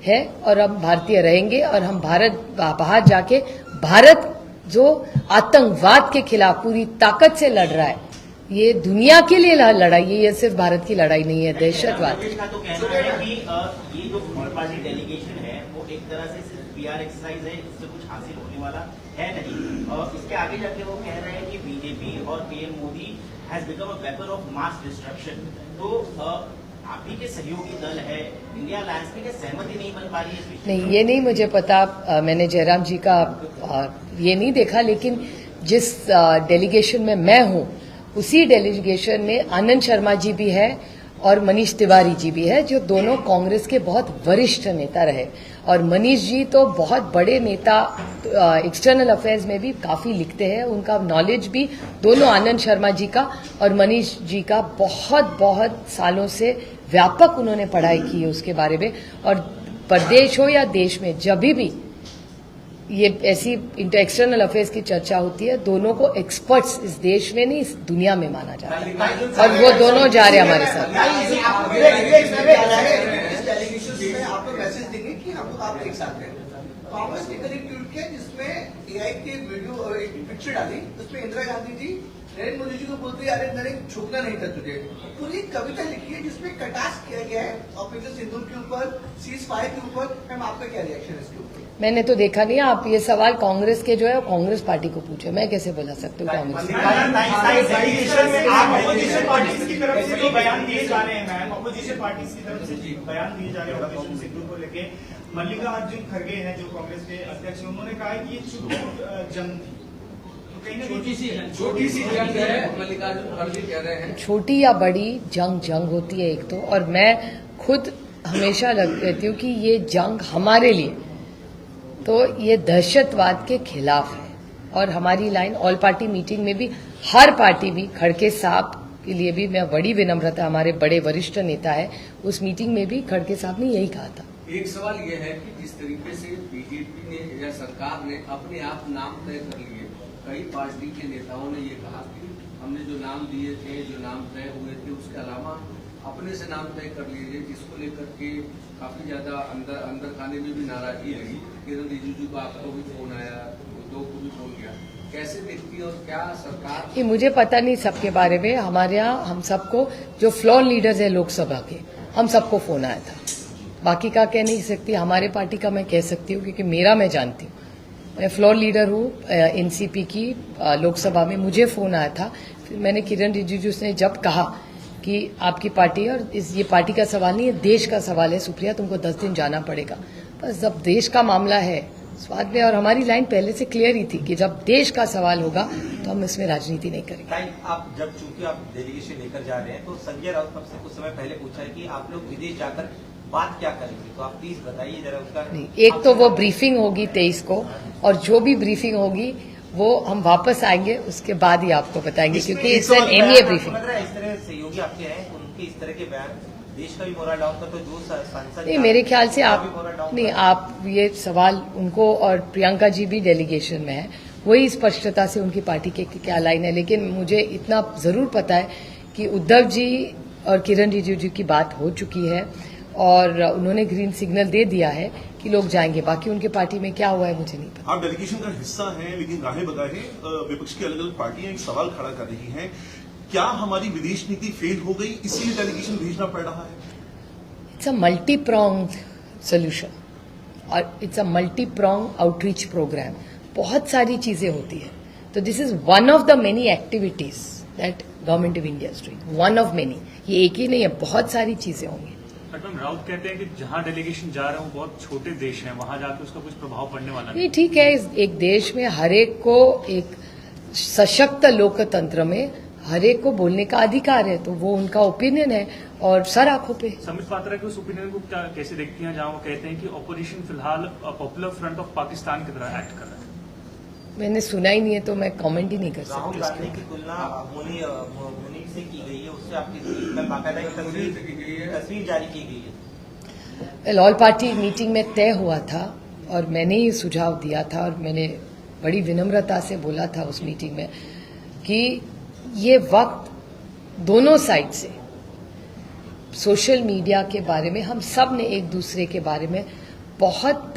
है और हम भारतीय रहेंगे और हम भारत बाहर जाके भारत जो आतंकवाद के खिलाफ पूरी ताकत से लड़ रहा है, ये दुनिया के लिए लड़ाई है, ये सिर्फ भारत की लड़ाई नहीं है, दहशतवाद। कांग्रेस का तो कहना है कि ये जो थर्ड पार्टी डेलीगेशन है वो एक तरह से सिर्फ पीआर एक्सरसाइज है, इससे कुछ हासिल होने वाला है नहीं। और इसके आगे जाके वो कह रहे हैं कि बीजेपी और PM Modi has become a weapon of mass destruction. तो आप ही के सहयोगी दल है, इंडिया अलायंस की सहमति नहीं बन पा रही है इस विषय नहीं, ये नहीं मुझे पता, मैंने जयराम जी का ये नहीं देखा, लेकिन जिस डेलीगेशन में मैं हूं उसी डेलीगेशन में आनंद शर्मा जी भी है और मनीष तिवारी जी भी है, जो दोनों कांग्रेस के बहुत वरिष्ठ नेता रहे। और मनीष जी तो बहुत बड़े नेता, एक्सटर्नल अफेयर्स में भी काफी लिखते हैं, उनका नॉलेज भी, दोनों आनंद शर्मा जी का और मनीष जी का बहुत सालों से व्यापक उन्होंने पढ़ाई की है उसके बारे में। और प्रदेश हो या देश में जब भी ये ऐसी एक्सटर्नल अफेयर्स की चर्चा होती है, दोनों को एक्सपर्ट्स इस देश में नहीं, इस दुनिया में माना जाता है, और वो दोनों जा रहे हैं हमारे साथ। इस डेलीगेशन में आप लोग मैसेज देंगे कि हम लोग आप एक साथ हैं। कांग्रेस ने करीब ट्वीट किया जिसमें एआई की वीडियो एक पिक्चर डाली, उसमें इंदिरा गांधी जी नरेंद्र मोदी जी को बोलते अरे नरेंद्र झुकना नहीं था तुझे। पूरी कविता लिखी है जिसमें कटाक्ष किया गया है ऑपरेशन सिंदूर के ऊपर, सीज फायर के ऊपर। मैम आपका क्या रिएक्शन है इसके ऊपर? मैंने तो देखा नहीं, आप ये सवाल कांग्रेस के जो है कांग्रेस पार्टी को पूछे, मैं कैसे बोला सकती हूँ कांग्रेस। आप अपोजिशन पार्टीज की तरफ से जो बयान दिए जा रहे हैं मैम, अपोजिशन पार्टीज की तरफ से बयान दिए जा रहे हैं ऑपरेशन सिंदूर को लेके, मल्लिकार्जुन खड़गे हैं जो कांग्रेस के अध्यक्ष, उन्होंने कहा है कि ये चुटपुट जंग थी, तो कहीं ना छोटी सी जंग है। मल्लिकार्जुन खड़गे कह रहे हैं छोटी या बड़ी जंग होती है एक तो, और मैं खुद हमेशा कहती हूँ कि ये जंग हमारे लिए तो ये दहशतवाद के खिलाफ है। और हमारी लाइन ऑल पार्टी मीटिंग में भी हर पार्टी भी, खड़गे साहब के लिए भी मैं बड़ी विनम्रता, हमारे बड़े वरिष्ठ नेता है, उस मीटिंग में भी खड़गे साहब ने यही कहा था। एक सवाल यह है कि जिस तरीके से बीजेपी ने या सरकार ने अपने आप नाम तय कर लिए, कई पार्टी के नेताओं ने ये कहा कि हमने जो नाम दिए थे, जो नाम तय हुए थे, उसके अलावा अपने से नाम तय कर लीजिए, जिसको लेकर के काफी ज्यादा अंदर खाने में भी नाराजगी रही। किरण रिजिजू को आपको भी फोन आया, उद्धव को भी फोन किया, कैसे देखती है और क्या सरकार? ये मुझे पता नहीं सबके बारे में, हमारे यहाँ हम सबको जो फ्लोर लीडर्स है लोकसभा के, हम सबको फोन आया था। बाकी का कह नहीं सकती, हमारे पार्टी का मैं कह सकती हूँ क्योंकि मेरा मैं जानती हूँ, मैं फ्लोर लीडर हूँ एनसीपी की लोकसभा में, मुझे फोन आया था। फिर मैंने किरण रिजिजू ने जब कहा कि आपकी पार्टी, और ये पार्टी का सवाल नहीं है, देश का सवाल है, सुप्रिया तुमको 10 दिन जाना पड़ेगा। बस जब देश का मामला है स्वाद में, और हमारी लाइन पहले से क्लियर ही थी कि जब देश का सवाल होगा तो हम इसमें राजनीति नहीं करेंगे। आप जब चूंकि आप डेलीगेशन लेकर जा रहे हैं, तो संजय राउत आपसे कुछ समय पहले पूछा है कि आप लोग विदेश जाकर बात क्या करेंगे, तो आप प्लीज बताइए जरा उसका। नहीं, एक तो वो ब्रीफिंग होगी 23 को, और जो भी ब्रीफिंग होगी वो हम वापस आएंगे उसके बाद ही आपको बताएंगे, क्योंकि इट्स एन एमए ब्रीफिंग। इस तरह सहयोगी आपके हैं, उनके इस तरह के बयान देश का भी मोरल डाउन का, तो जो सांसद नहीं, मेरे ख्याल से आप नहीं, आप ये सवाल उनको, और प्रियंका जी भी डेलीगेशन में है, वही स्पष्टता से उनकी पार्टी के क्या लाइन है। लेकिन मुझे इतना जरूर पता है कि उद्धव जी और किरण रिजिजू की बात हो चुकी है और उन्होंने ग्रीन सिग्नल दे दिया है कि लोग जाएंगे। बाकी उनके पार्टी में क्या हुआ है मुझे नहीं पता। आप डेलीगेशन का हिस्सा हैं, लेकिन गाहे बगाहे विपक्ष की अलग अलग पार्टियां एक सवाल खड़ा कर रही हैं, क्या हमारी विदेश नीति फेल हो गई इसलिए डेलीगेशन भेजना पड़ रहा है? It's a multi prong solution और it's a multi prong outreach program. बहुत सारी चीजें होती है, तो this is one of the many activities that government of India is doing, one of many. ये एक ही नहीं है, बहुत सारी चीजें होंगी। मैडम राउत कहते हैं कि जहां डेलीगेशन जा रहे हैं वो बहुत छोटे देश हैं, वहां जाकर उसका कुछ प्रभाव पड़ने वाला नहीं। ये ठीक है, एक देश में हरेक को, एक सशक्त लोकतंत्र में हरेक को बोलने का अधिकार है, तो वो उनका ओपिनियन है और सर आंखों पे। समित पात्रा के उस ओपिनियन को कैसे देखती हैं जहां वो कहते हैं कि ऑपोजिशन फिलहाल पॉपुलर फ्रंट ऑफ पाकिस्तान की तरह एक्ट कर रहा है? मैंने सुना ही नहीं है तो मैं कमेंट ही नहीं कर राहुल सकती गांधी उसके की तुलना मुनी से की गई है, उससे आपकी बाकायदा एक तस्वीर जारी की गई है। वेल, ऑल पार्टी मीटिंग में तय हुआ था और मैंने ही सुझाव दिया था और मैंने बड़ी विनम्रता से बोला था उस मीटिंग में कि ये वक्त दोनों साइड से, सोशल मीडिया के बारे में हम सब ने एक दूसरे के बारे में बहुत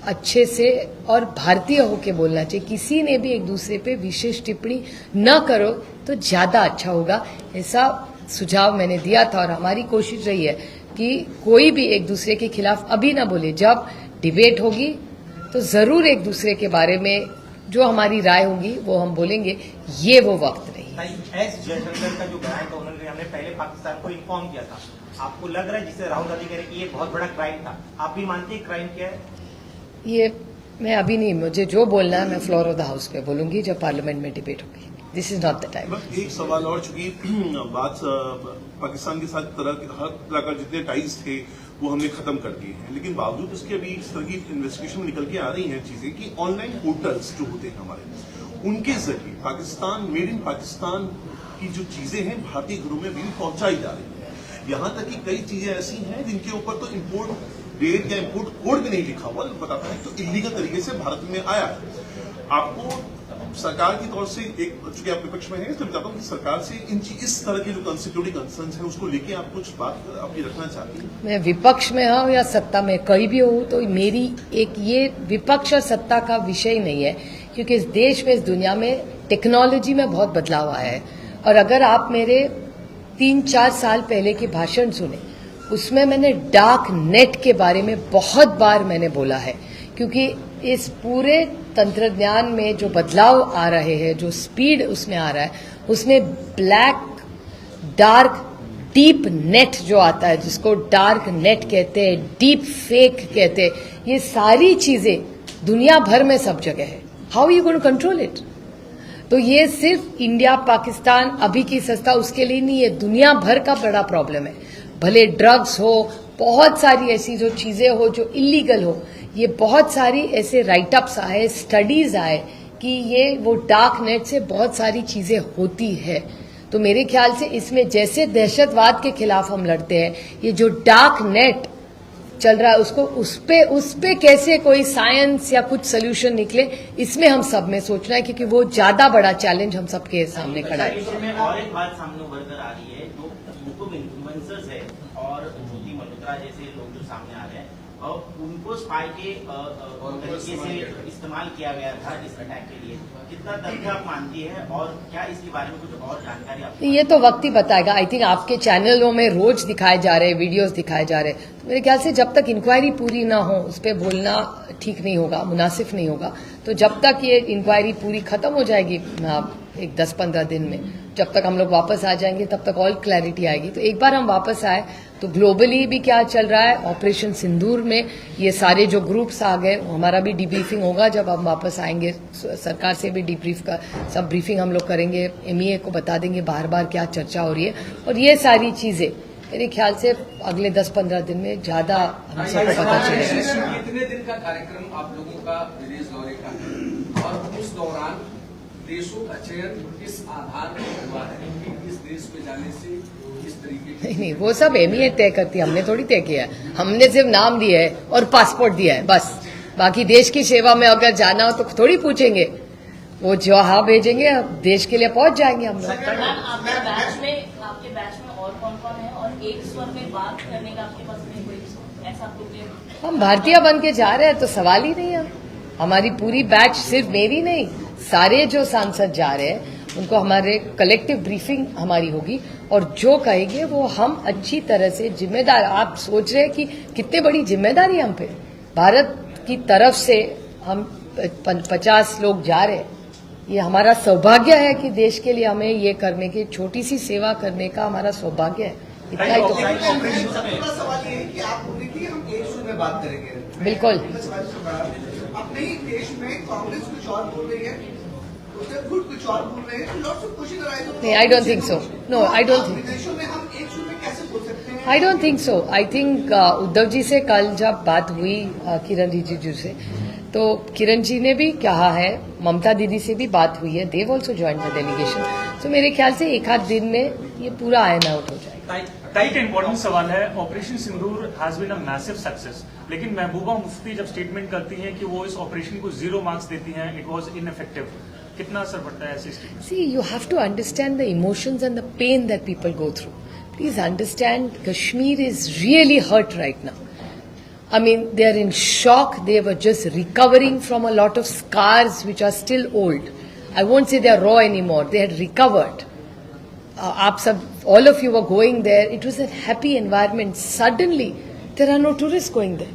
अच्छे से और भारतीय होके बोलना चाहिए। किसी ने भी एक दूसरे पे विशेष टिप्पणी न करो तो ज्यादा अच्छा होगा, ऐसा सुझाव मैंने दिया था। और हमारी कोशिश रही है कि कोई भी एक दूसरे के खिलाफ अभी ना बोले। जब डिबेट होगी तो जरूर एक दूसरे के बारे में जो हमारी राय होगी वो हम बोलेंगे, ये वो वक्त नहीं है। एस जयशंकर का जो बयान था, उन्होंने हमने पहले पाकिस्तान को इन्फॉर्म किया था। आपको लग रहा है जिसे राहुल गांधी कह रहे कि ये बहुत बड़ा क्राइम था, आप भी मानते हैं क्राइम क्या है? ये मैं अभी नहीं, मुझे जो बोलना है मैं फ्लोर ऑफ द हाउस पे बोलूंगी जब पार्लियामेंट में डिबेट होगी। दिस इज नॉट द टाइम। बस एक सवाल और, चूंकि बात पाकिस्तान के साथ हर तरह का जितने टाइज थे वो हमने खत्म कर दिए हैं, लेकिन बावजूद इसके अभी इस तरह की इन्वेस्टिगेशन में निकल के आ रही हैं चीजें कि ऑनलाइन पोर्टल्स जो होते हैं हमारे, उनके जरिए पाकिस्तान, मेड इन पाकिस्तान की जो चीजें हैं भारतीय घरों में भी पहुंचाई जा रही है। यहां तक कि कई चीजें ऐसी हैं जिनके ऊपर तो इम्पोर्ट डेट या इम्पोर्ट कोड भी नहीं लिखा हुआ, बताता है तो इलीगल तरीके से भारत में आया है। आपको सरकार की तौर से, एक चूंकि आप विपक्ष में हैं, तो बताता हूँ कि सरकार से इस तरह के जो सिक्योरिटी कंसर्न्स हैं उसको लेके आप कुछ बात अपनी रखना चाहती हैं? मैं विपक्ष में हूं या सत्ता में, कहीं भी हूं, तो मेरी एक ये विपक्ष और सत्ता का विषय नहीं है, क्योंकि इस देश में, इस दुनिया में टेक्नोलॉजी में बहुत बदलाव आया है। और अगर आप मेरे 3-4 साल पहले के भाषण सुने, उसमें मैंने डार्क नेट के बारे में बहुत बार मैंने बोला है, क्योंकि इस पूरे तंत्रज्ञान में जो बदलाव आ रहे हैं, जो स्पीड उसमें आ रहा है, उसमें ब्लैक डार्क डीप नेट जो आता है, जिसको डार्क नेट कहते हैं, डीप फेक कहते हैं, ये सारी चीजें दुनिया भर में सब जगह है। How you going to control it? तो ये सिर्फ इंडिया पाकिस्तान अभी की सस्ता उसके लिए नहीं है, दुनिया भर का बड़ा प्रॉब्लम है। भले ड्रग्स हो, बहुत सारी ऐसी जो चीजें हो जो इलीगल हो, ये बहुत सारी ऐसे राइटअप्स आए, स्टडीज आए कि ये वो डार्क नेट से बहुत सारी चीजें होती है। तो मेरे ख्याल से इसमें जैसे दहशतवाद के खिलाफ हम लड़ते हैं, ये जो डार्क नेट चल रहा है उसको उस पे कैसे कोई साइंस या कुछ सोल्यूशन निकले, इसमें हम सब में सोचना है, क्योंकि वो ज्यादा बड़ा चैलेंज हम सबके सामने खड़ा है। इसमें और एक बात सामने उभर कर आ रही है, जो यूट्यूब इन्फ्लुएंसर्स है और ज्योति मल्होत्रा जैसे लोग जो सामने आ रहे हैं, और उनको स्पाई के तरीके से इस्तेमाल किया गया था इस अटैक के लिए, कितना तथ्य आप मानती है और क्या इसके बारे में कुछ और जानकारी आप? ये तो वक्त ही बताएगा। आई थिंक आपके चैनलों में रोज दिखाए जा रहे हैं, वीडियोस दिखाए जा रहे हैं, तो मेरे ख्याल से जब तक इंक्वायरी पूरी ना हो उस पर बोलना ठीक नहीं होगा, मुनासिब नहीं होगा। तो जब तक ये इंक्वायरी पूरी खत्म हो जाएगी, एक 10-15 दिन में, जब तक हम लोग वापस आ जाएंगे तब तक ऑल क्लैरिटी आएगी। तो एक बार हम वापस आए तो ग्लोबली भी क्या चल रहा है, ऑपरेशन सिंदूर में ये सारे जो ग्रुप्स आ गए, हमारा भी डिब्रीफिंग होगा जब हम वापस आएंगे। सरकार से भी डिब्रीफ का सब ब्रीफिंग हम लोग करेंगे, MEA को बता देंगे बार बार क्या चर्चा हो रही है। और ये सारी चीजें मेरे ख्याल से अगले 10-15 दिन में ज्यादा हम सबको पता चलेगा। कितने दिन का कार्यक्रम आप लोगों का विदेश दौरे का है, और उस दौरान देशों का चयन किस आधार पर हुआ है कि इस देश में जाने से किस तरीके नहीं, वो सब MEA तय करती है, हमने थोड़ी तय किया है। हमने सिर्फ नाम दिया है और पासपोर्ट दिया है, बस। बाकी देश की सेवा में अगर जाना हो तो थोड़ी पूछेंगे, वो जहाँ भेजेंगे देश के लिए पहुंच जाएंगे हम लोग। आपके बैच में और कौन-कौन है, और एक स्वर में बात करने का आपके पास में कोई ऐसा प्रोग्राम? हम भारतीय बन के जा रहे हैं तो सवाल ही नहीं है। हमारी पूरी बैच, सिर्फ मेरी नहीं, सारे जो सांसद जा रहे हैं उनको हमारे कलेक्टिव ब्रीफिंग हमारी होगी, और जो कहेंगे वो हम अच्छी तरह से जिम्मेदार। आप सोच रहे हैं कि कितनी बड़ी जिम्मेदारी हम पे, भारत की तरफ से हम 50 लोग जा रहे हैं। ये हमारा सौभाग्य है कि देश के लिए हमें ये करने की, छोटी सी सेवा करने का हमारा सौभाग्य है। इतना ही तो। पूरा सवाल ये है कि आप बोले कि हम एक सुर में बात करेंगे। बिल्कुल। अपने ही देश में कांग्रेस कुछ और बोल रही है, उत्तर गुट कुछ और बोल रहे हैं, लॉट्स ऑफ क्वेश्चन अराइज होते हैं। नहीं, I don't think so. No, I don't think. विदेशों में हम एक सुर में कैसे बोल सकते हैं? I don't think so. I think Uddhav ji से कल जब बात हुई किरण रिजिजू से, तो किरण जी ने भी कहा है, ममता दीदी से भी बात हुई है, देव ऑल्सो ज्वाइन द डेलीगेशन। तो मेरे ख्याल से 1-8 दिन में ये पूरा आयन आउट हो जाएगा। एक इम्पोर्टेंट सवाल है, operation Sindur has been a massive success, लेकिन महबूबा मुफ्ती जब स्टेटमेंट करती हैं कि वो इस ऑपरेशन को 0 मार्क्स देती हैं, इट वाज इनइफेक्टिव, कितना असर पड़ता है ऐसे statement? See, you have to understand the emotions and the pain that people go through. Please understand, Kashmir is really hurt right now. I mean, they are in shock. They were just recovering from a lot of scars which are still old. I won't say they are raw anymore. They had recovered. All of you were going there. It was a happy environment. Suddenly, there are no tourists going there.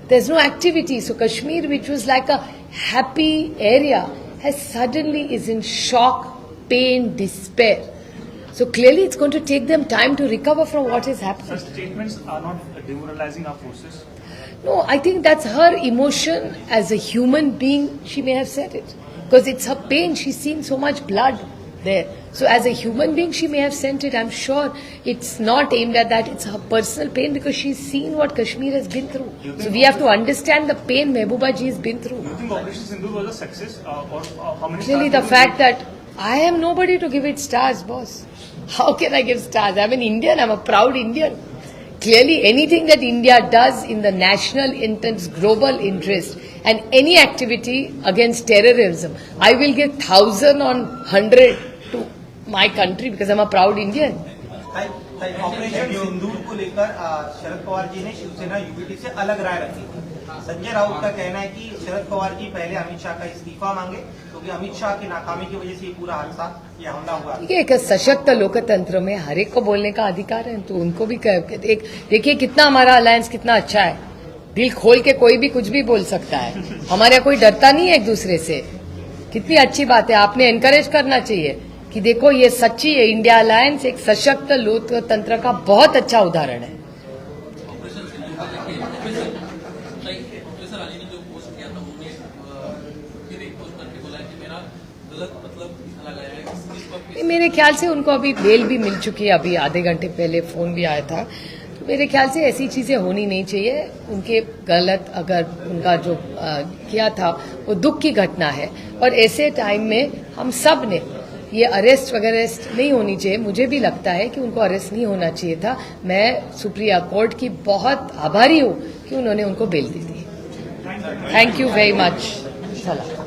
There's no activity. So Kashmir, which was like a happy area, has suddenly is in shock, pain, despair. So clearly it's going to take them time to recover from what has happened. Such statements are not demoralizing our forces. No, I think that's her emotion as a human being. She may have said it. Because it's her pain. She's seen so much blood there. So as a human being, she may have sent it. I'm sure it's not aimed at that. It's her personal pain because she's seen what Kashmir has been through. So we have to understand the pain Mehbooba ji has been through. Do you think Operation Sindoor was a success? Or how many Really, stars the did you fact that I am nobody to give it stars, boss. How can I give stars? I'm an Indian. I'm a proud Indian. Clearly, anything that India does in the national interest, global interest, and any activity against terrorism, I will give 1,000 on 100 to my country because I'm a proud Indian. Operation Sindoor को लेकर शरद पवार जी ने Shiv Sena UBT से अलग राय रखी थी। संजय राउत का कहना है कि शरद पवार जी पहले अमित शाह का इस्तीफा मांगे क्योंकि अमित शाह की नाकामी की वजह से ये पूरा हादसा, ये हमला हुआ। ठीक है, एक सशक्त लोकतंत्र में हर एक को बोलने का अधिकार है, तो उनको भी देखिए कितना हमारा अलायंस कितना अच्छा है। दिल खोल के कोई भी कुछ भी बोल सकता है। हमारे कोई डरता नहीं है एक दूसरे से। कितनी अच्छी बात है, आपने एनकरेज करना चाहिए कि देखो ये सच्ची है। इंडिया अलायंस एक सशक्त लोकतंत्र का बहुत अच्छा उदाहरण है। ऑपरेशन सिंधु को लेके प्रोफेसर अली ने जो पोस्ट किया था उन्होंने फिर एक पोस्ट करके बोला कि मेरा गलत मतलब लगाया है। मेरे ख्याल से उनको अभी बेल भी मिल चुकी है, अभी आधे घंटे पहले फोन भी आया था। तो मेरे ख्याल से ऐसी चीजें होनी नहीं चाहिए। उनके गलत अगर उनका जो किया था वो दुख की घटना है और ऐसे टाइम में हम सब ने ये अरेस्ट वगैरह नहीं होनी चाहिए। मुझे भी लगता है कि उनको अरेस्ट नहीं होना चाहिए था। मैं सुप्रीम कोर्ट की बहुत आभारी हूँ कि उन्होंने उनको बेल दे दी। Thank you very much. चला।